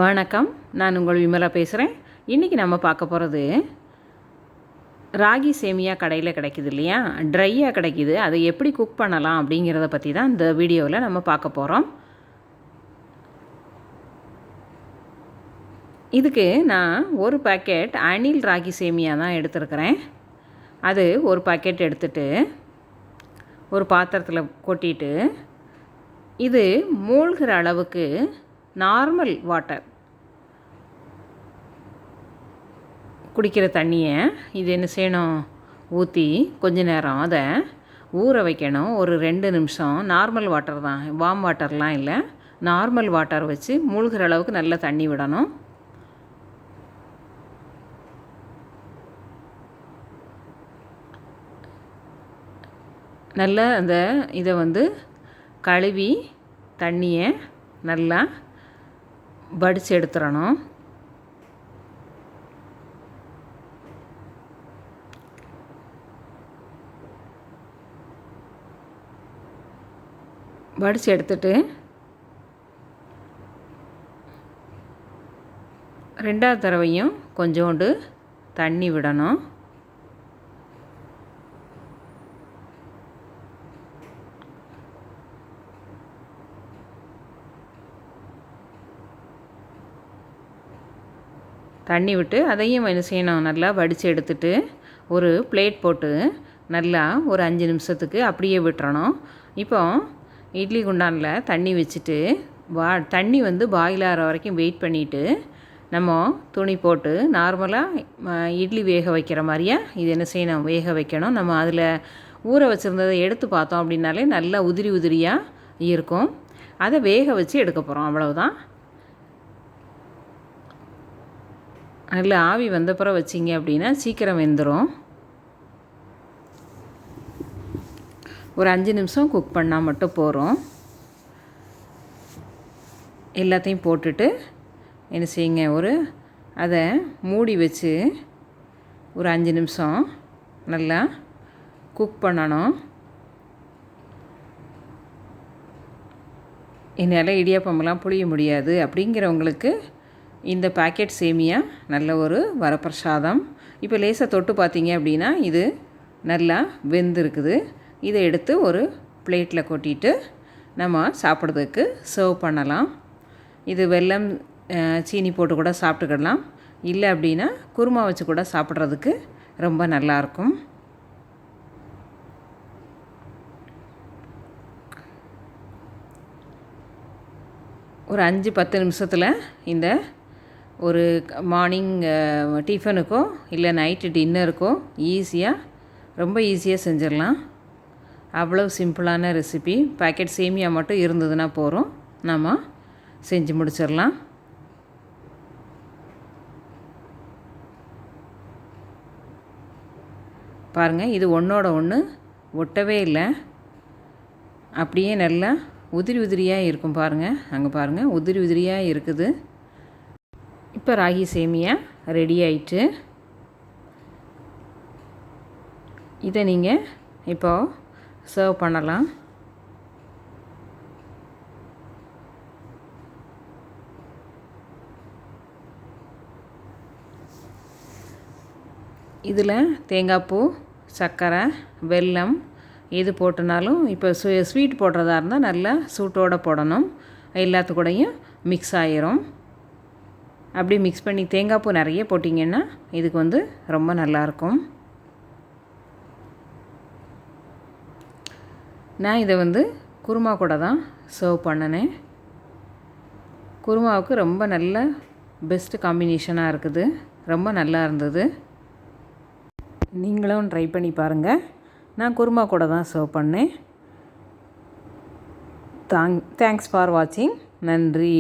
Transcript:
வணக்கம், நான் உங்கள் விமலா பேசுகிறேன். இன்றைக்கி நம்ம பார்க்க போகிறது ராகி சேமியா கடையில் கிடைக்குது இல்லையா, ட்ரையாக கிடைக்கிது. அதை எப்படி குக் பண்ணலாம் அப்படிங்கிறத பற்றி தான் இந்த வீடியோவில் நம்ம பார்க்க போகிறோம். இதுக்கு நான் ஒரு பாக்கெட் அணில் ராகி சேமியா தான் எடுத்துருக்கிறேன். அது ஒரு பாக்கெட் எடுத்துகிட்டு ஒரு பாத்திரத்தில் கொட்டிட்டு, இது மூழ்கிற அளவுக்கு நார்மல் வாட்டர், குடிக்கிற தண்ணியை இது என்ன செய்யணும், ஊற்றி கொஞ்ச நேரம் அதை ஊற வைக்கணும். ஒரு 2 நிமிஷம். நார்மல் வாட்டர் தான், வார்ம் வாட்டர்லாம் இல்லை, நார்மல் வாட்டர் வச்சு மூழ்கிற அளவுக்கு நல்லா தண்ணி விடணும். நல்லா அந்த இதை கழுவி தண்ணியை நல்லா வடித்து எடுத்துடணும். வடித்து எடுத்துட்டு 2வது தடவையும் கொஞ்சோண்டு தண்ணி விடணும். தண்ணி விட்டு அதையும் என்ன செய்யணும், நல்லா வடித்து எடுத்துட்டு ஒரு பிளேட் போட்டு நல்லா ஒரு 5 நிமிஷத்துக்கு அப்படியே விட்டுறணும். இப்போ இட்லி குண்டானில் தண்ணி வச்சுட்டு தண்ணி பாயில் ஆகிற வரைக்கும் வெயிட் பண்ணிவிட்டு, நம்ம துணி போட்டு நார்மலாக இட்லி வேக வைக்கிற மாதிரியா இது என்ன செய்யணும், வேக வைக்கணும். நம்ம அதில் ஊற வச்சுருந்ததை எடுத்து பார்த்தோம் அப்படின்னாலே நல்லா உதிரி உதிரியாக இருக்கும். அதை வேக வச்சு எடுக்க போகிறோம், அவ்வளவுதான். நல்லா ஆவி வந்தப்புறம் வச்சிங்க அப்படின்னா சீக்கிரம் வெந்துடும். ஒரு 5 நிமிஷம் குக் பண்ணால் மட்டும் போகிறோம். எல்லாத்தையும் போட்டுட்டு என்ன செய்யுங்க, அதை மூடி வச்சு ஒரு 5 நிமிஷம் நல்லா குக் பண்ணணும். என்னால் இடியாப்பமெல்லாம் புளிய முடியாது அப்படிங்கிறவங்களுக்கு இந்த பாக்கெட் சேமியா நல்ல ஒரு வரப்பிரசாதம். இப்போ லேசாக தொட்டு பார்த்தீங்க அப்படின்னா இது நல்லா வெந்திருக்குது. இதை எடுத்து ஒரு பிளேட்டில் கொட்டிட்டு நம்ம சாப்பிட்றதுக்கு சர்வ் பண்ணலாம். இது வெல்லம் சீனி போட்டு கூட சாப்பிட்டுக்கலாம். இல்லை அப்படின்னா குருமா வச்சு கூட சாப்பிட்றதுக்கு ரொம்ப நல்லாயிருக்கும். ஒரு 5-10 நிமிஷத்தில் இந்த ஒரு மார்னிங் டிஃபனுக்கோ இல்லை நைட்டு டின்னருக்கோ ரொம்ப ஈஸியாக செஞ்சிடலாம். அவ்வளோ சிம்பிளான ரெசிபி. பாக்கெட் சேமியா மட்டும் இருந்ததுன்னா போகிறோம், நம்ம செஞ்சு முடிச்சிடலாம். பாருங்கள், இது ஒன்றோட ஒன்று ஒட்டவே இல்லை, அப்படியே நல்லா உதிரி உதிரியாக இருக்கும். பாருங்கள், அங்கே பாருங்கள், உதிரி உதிரியாக இருக்குது. இப்போ ராகி சேமியா ரெடி ஆயிட்டு, இதை நீங்கள் இப்போது சர்வ் பண்ணலாம். இதில் தேங்காய் பூ, சர்க்கரை, வெல்லம் எது போட்டனாலும், இப்போ ஸ்வீட் போடுறதா இருந்தால் நல்லா சூட்டோடு போடணும். எல்லாத்துக்கூடையும் மிக்ஸ் ஆகிரும். அப்படி மிக்ஸ் பண்ணி தேங்காய் பூ நிறைய போட்டிங்கன்னா இதுக்கு ரொம்ப நல்லாயிருக்கும். நான் இதை குருமா கூட தான் சர்வ் பண்ணினேன். குருமாவுக்கு ரொம்ப நல்ல பெஸ்ட்டு காம்பினேஷனாக இருக்குது. ரொம்ப நல்லா இருந்தது. நீங்களும் ட்ரை பண்ணி பாருங்கள். நான் குருமா கூட தான் சர்வ் பண்ணேன். தேங்க்ஸ் ஃபார் வாட்சிங். நன்றி.